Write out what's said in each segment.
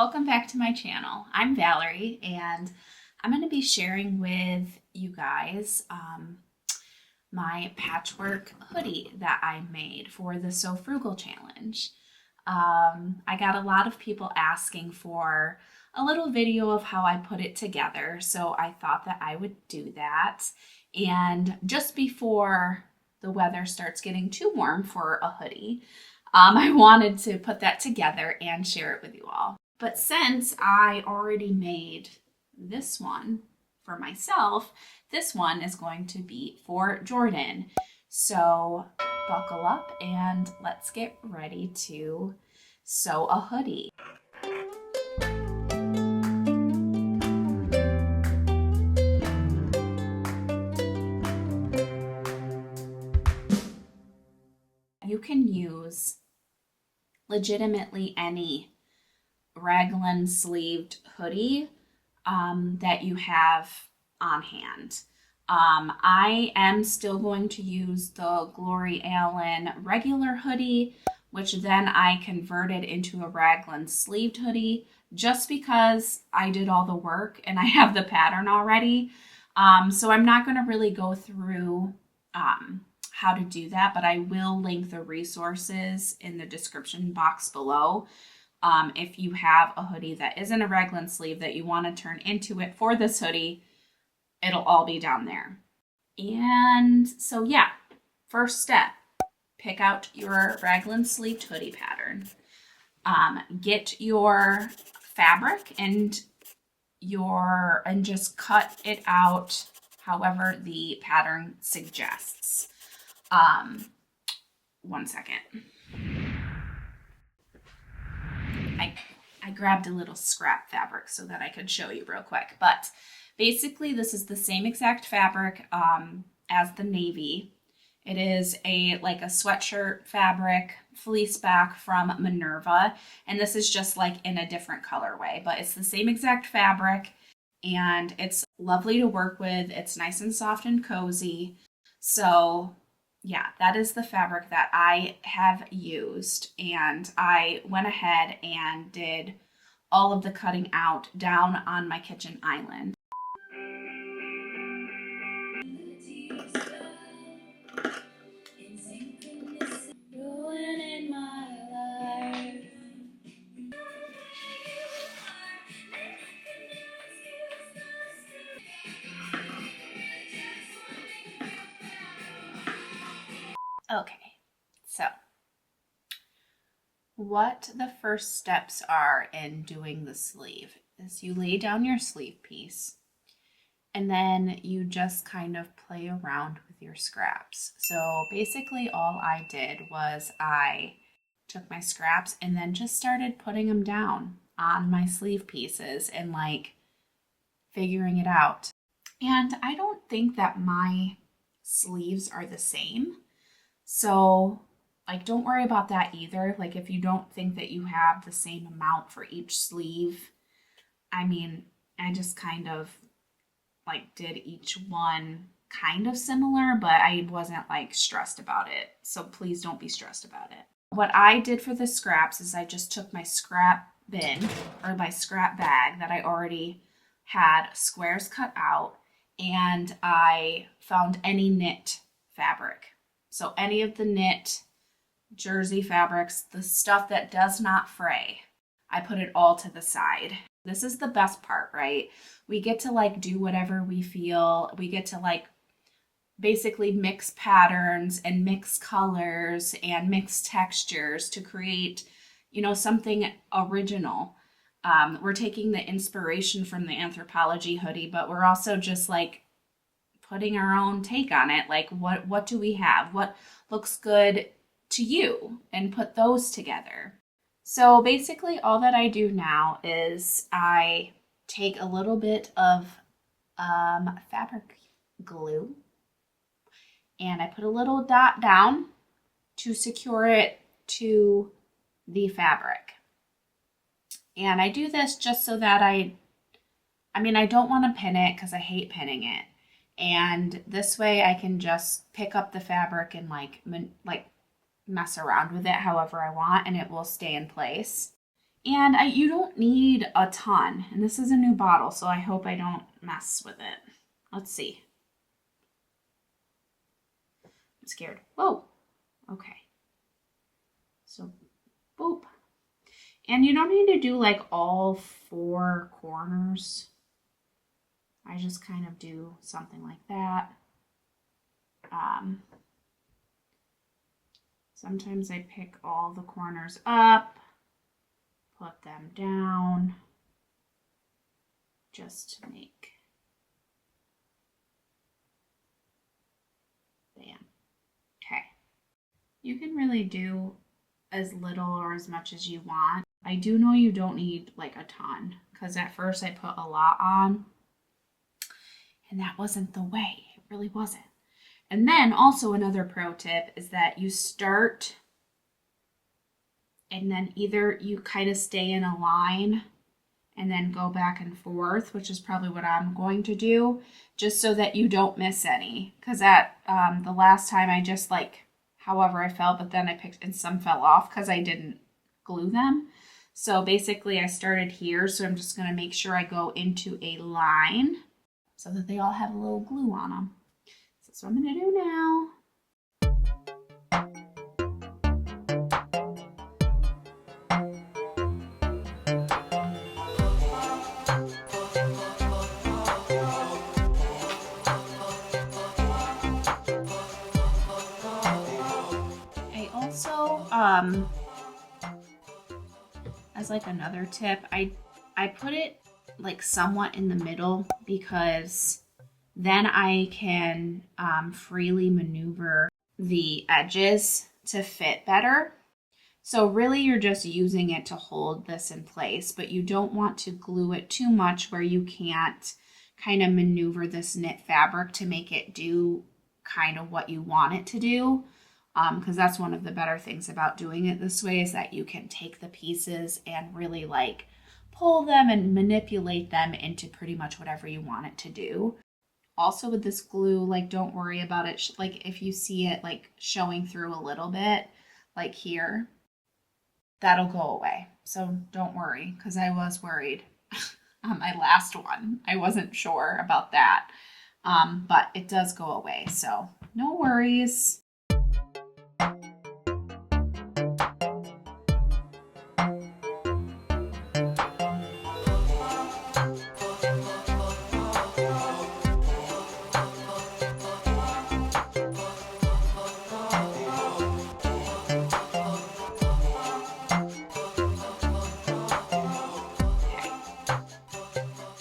Welcome back to my channel. I'm Valerie and I'm going to be sharing with you guys my patchwork hoodie that I made for the So Frugal challenge. I got a lot of people asking for a little video of how I put it together, so I thought that I would do that. And just before the weather starts getting too warm for a hoodie, I wanted to put that together and share it with you all. But since I already made this one for myself, this one is going to be for Jordan. So buckle up and let's get ready to sew a hoodie. You can use legitimately any raglan sleeved hoodie that you have on hand. I am still going to use the Glory Allen regular hoodie, which then I converted into a raglan sleeved hoodie just because I did all the work and I have the pattern already. So I'm not going to really go through how to do that, but I will link the resources in the description box below. If you have a hoodie that isn't a raglan sleeve that you want to turn into it for this hoodie, it'll all be down there. And so yeah, first step, pick out your raglan sleeved hoodie pattern. Get your fabric and just cut it out however the pattern suggests. One second. I grabbed a little scrap fabric so that I could show you real quick, but basically this is the same exact fabric as the navy. It is like a sweatshirt fabric, fleece back from Minerva, and this is just like in a different colorway, but it's the same exact fabric and it's lovely to work with. It's nice and soft and cozy. So yeah, that is the fabric that I have used, and I went ahead and did all of the cutting out down on my kitchen island. Okay, so what the first steps are in doing the sleeve is you lay down your sleeve piece and then you just kind of play around with your scraps. So basically all I did was I took my scraps and then just started putting them down on my sleeve pieces and like figuring it out. And I don't think that my sleeves are the same. So like, don't worry about that either. Like, if you don't think that you have the same amount for each sleeve, I mean, I just kind of like did each one kind of similar, but I wasn't like stressed about it. So please don't be stressed about it. What I did for the scraps is I just took my scrap bin or my scrap bag that I already had squares cut out, and I found any knit fabric. So any of the knit jersey fabrics, the stuff that does not fray, I put it all to the side. This is the best part, right? We get to like do whatever we feel. We get to like basically mix patterns and mix colors and mix textures to create, you know, something original. We're taking the inspiration from the Anthroplolgie hoodie, but we're also just like putting our own take on it. Like what do we have? What looks good to you, and put those together. So basically all that I do now is I take a little bit of fabric glue and I put a little dot down to secure it to the fabric. And I do this just so that I don't want to pin it because I hate pinning it. And this way I can just pick up the fabric and like mess around with it however I want, and it will stay in place. And you don't need a ton. And this is a new bottle, so I hope I don't mess with it. Let's see. I'm scared. Whoa. Okay. So, boop. And you don't need to do like all 4 corners. I just kind of do something like that. Sometimes I pick all the corners up, put them down, just to make, bam. Okay. You can really do as little or as much as you want. I do know you don't need like a ton, because at first I put a lot on, and that wasn't the way. It really wasn't. And then also another pro tip is that you start and then either you kind of stay in a line and then go back and forth, which is probably what I'm going to do, just so that you don't miss any. Because at the last time I just like, however I felt, but then I picked and some fell off because I didn't glue them. So basically I started here, so I'm just going to make sure I go into a line so that they all have a little glue on them. That's what I'm going to do now. I also, as like another tip, I put it like somewhat in the middle because then I can freely maneuver the edges to fit better. So really you're just using it to hold this in place, but you don't want to glue it too much where you can't kind of maneuver this knit fabric to make it do kind of what you want it to do. Because that's one of the better things about doing it this way is that you can take the pieces and really like pull them and manipulate them into pretty much whatever you want it to do. Also with this glue, like don't worry about it. Like if you see it like showing through a little bit, like here, that'll go away. So don't worry, because I was worried on my last one. I wasn't sure about that, but it does go away. So no worries.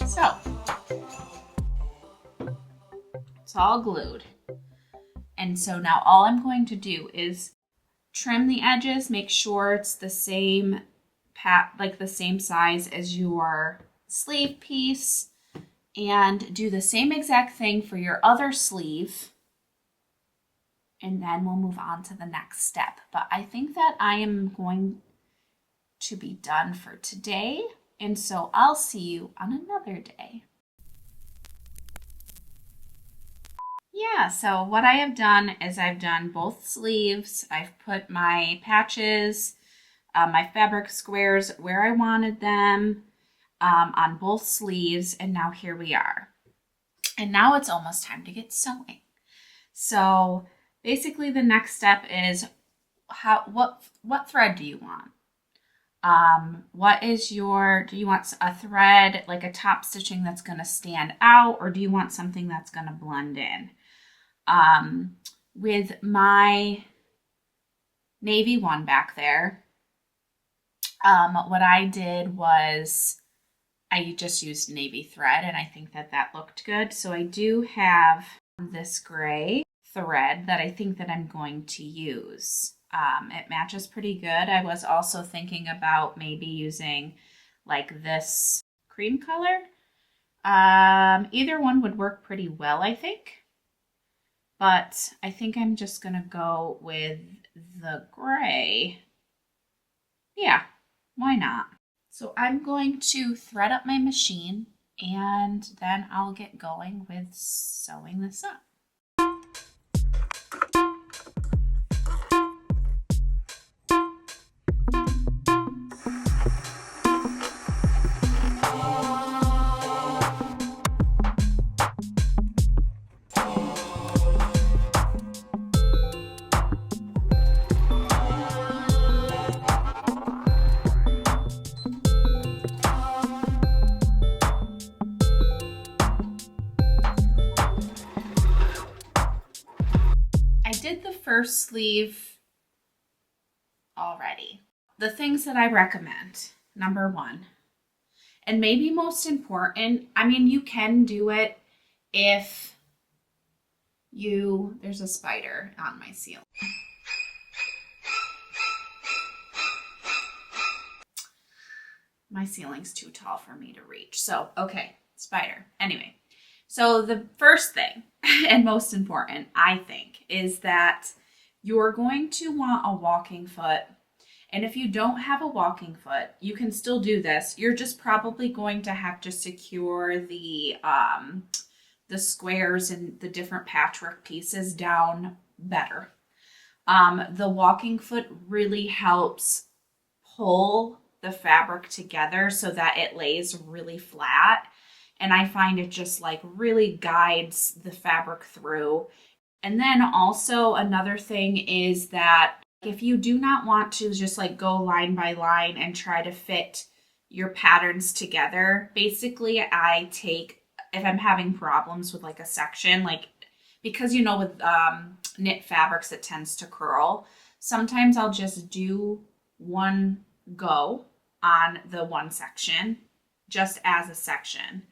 So it's all glued. And so now all I'm going to do is trim the edges, make sure it's the same like the same size as your sleeve piece, and do the same exact thing for your other sleeve. And then we'll move on to the next step. But I think that I am going to be done for today. And so I'll see you on another day. Yeah, so what I have done is I've done both sleeves. I've put my patches, my fabric squares where I wanted them on both sleeves. And now here we are. And now it's almost time to get sewing. So basically the next step is what thread do you want? Do you want a thread, like a top stitching that's going to stand out, or do you want something that's going to blend in? With my navy one back there, what I did was I just used navy thread, and I think that looked good. So I do have this gray thread that I think that I'm going to use. It matches pretty good. I was also thinking about maybe using like this cream color. Either one would work pretty well, I think. But I think I'm just going to go with the gray. Yeah, why not? So I'm going to thread up my machine and then I'll get going with sewing this up. first sleeve already. The things that I recommend, number one, and maybe most important, I mean, you can do it if there's a spider on my ceiling. My ceiling's too tall for me to reach. So, okay, spider. Anyway, so the first thing and most important, I think, is that you're going to want a walking foot. And if you don't have a walking foot, you can still do this. You're just probably going to have to secure the squares and the different patchwork pieces down better. The walking foot really helps pull the fabric together so that it lays really flat. And I find it just like really guides the fabric through. And then also another thing is that if you do not want to just like go line by line and try to fit your patterns together, basically I take, if I'm having problems with like a section, like because you know with knit fabrics it tends to curl, sometimes I'll just do one go on the one section just as a section.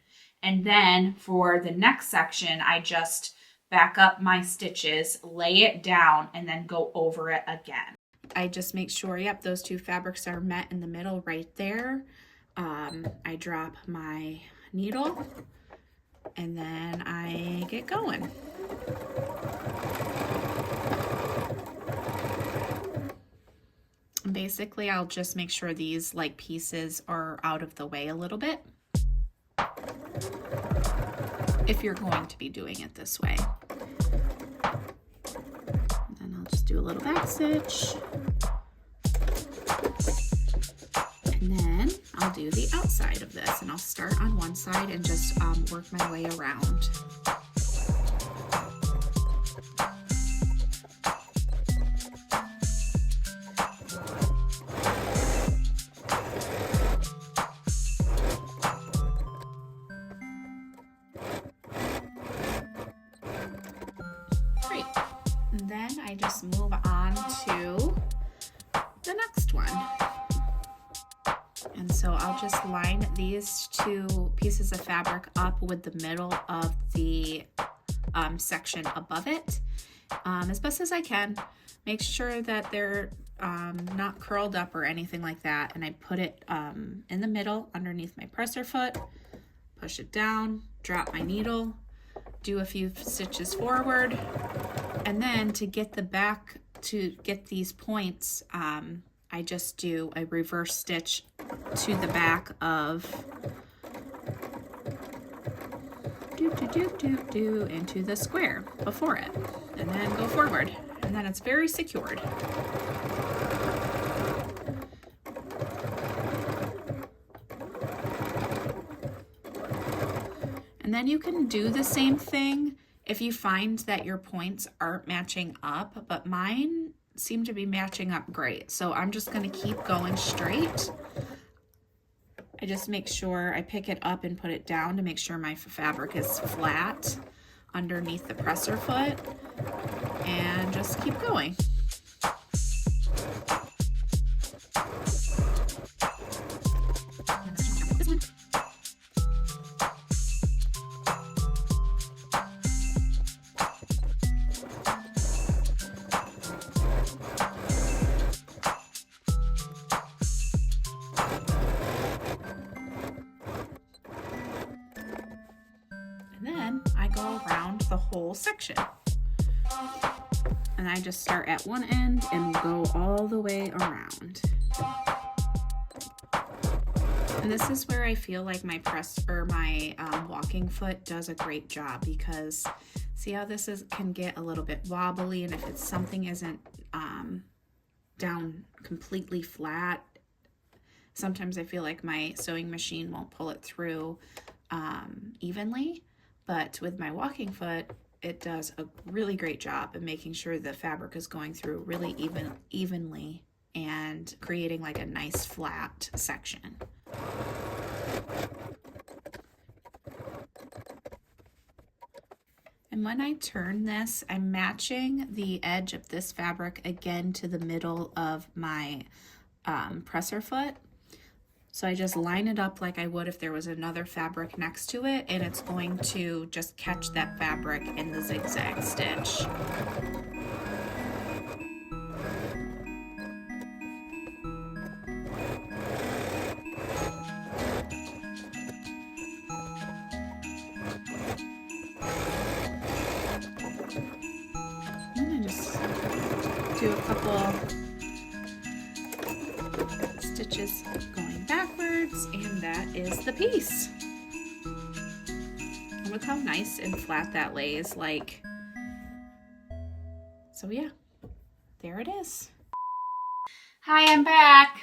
And then for the next section, I just back up my stitches, lay it down, and then go over it again. I just make sure, yep, those two fabrics are met in the middle right there. I drop my needle and then I get going. And basically, I'll just make sure these like pieces are out of the way a little bit, if you're going to be doing it this way. And then I'll just do a little back stitch. And then I'll do the outside of this, and I'll start on one side and just work my way around. Great. And then I just move on to the next one. And so I'll just line these two pieces of fabric up with the middle of the section above it as best as I can. Make sure that they're not curled up or anything like that. And I put it in the middle underneath my presser foot, push it down, drop my needle, do a few stitches forward. And then to get the back, to get these points, I just do a reverse stitch to the back of into the square before it, and then go forward, and then it's very secured. And then you can do the same thing if you find that your points aren't matching up, but mine seem to be matching up great. So I'm just going to keep going straight. I just make sure I pick it up and put it down to make sure my fabric is flat underneath the presser foot, and just keep going. Then I go around the whole section, and I just start at one end and go all the way around. And this is where I feel like my walking foot does a great job, because see how this can get a little bit wobbly, and if something isn't down completely flat, sometimes I feel like my sewing machine won't pull it through evenly. But with my walking foot, it does a really great job of making sure the fabric is going through really evenly and creating like a nice flat section. And And when I turn this, I'm matching the edge of this fabric again to the middle of my presser foot. So I just line it up like I would if there was another fabric next to it, and it's going to just catch that fabric in the zigzag stitch. Do a couple stitches going backwards, and that is the piece. And look how nice and flat that lays, like. So yeah, there it is. Hi, I'm back.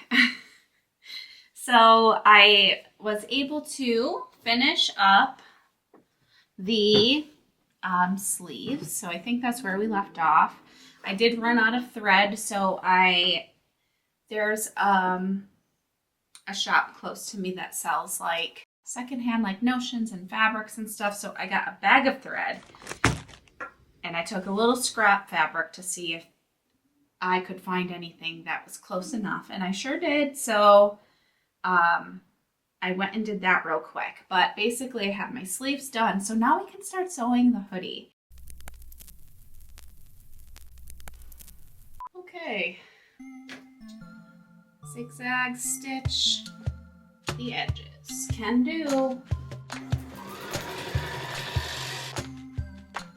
So I was able to finish up the sleeves. So I think that's where we left off. I did run out of thread, so there's a shop close to me that sells like secondhand like notions and fabrics and stuff. So I got a bag of thread, and I took a little scrap fabric to see if I could find anything that was close enough, and I sure did. So I went and did that real quick, but basically I have my sleeves done. So now we can start sewing the hoodie. Okay, zigzag stitch the edges. Can do.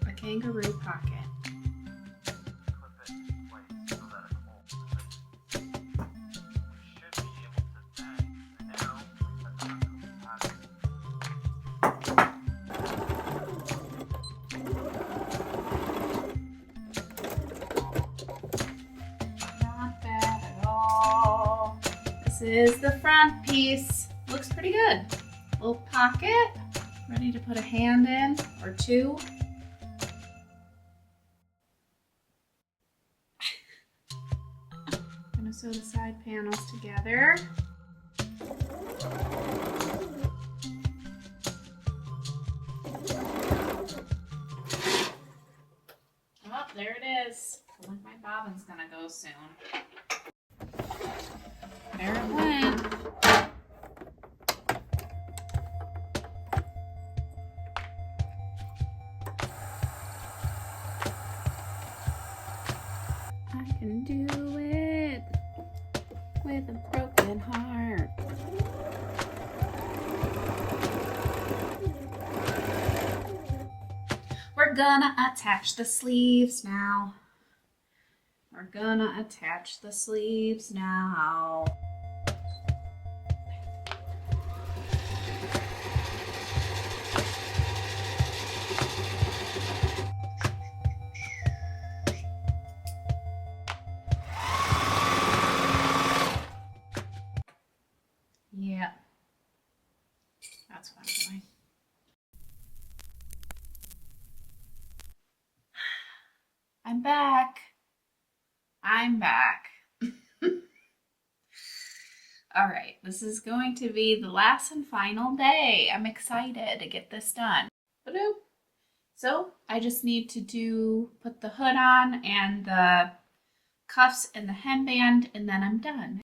A kangaroo pocket. This is the front piece. Looks pretty good. Little pocket, ready to put a hand in or two. I'm gonna sew the side panels together. Oh, there it is. I think my bobbin's gonna go soon. There it went. I can do it with a broken heart. We're gonna attach the sleeves now. We're gonna attach the sleeves now. Yeah, that's what I'm doing. I'm back. I'm back. All right, this is going to be the last and final day. I'm excited to get this done. Ba-doop. So I just need to put the hood on and the cuffs and the hemband, and then I'm done.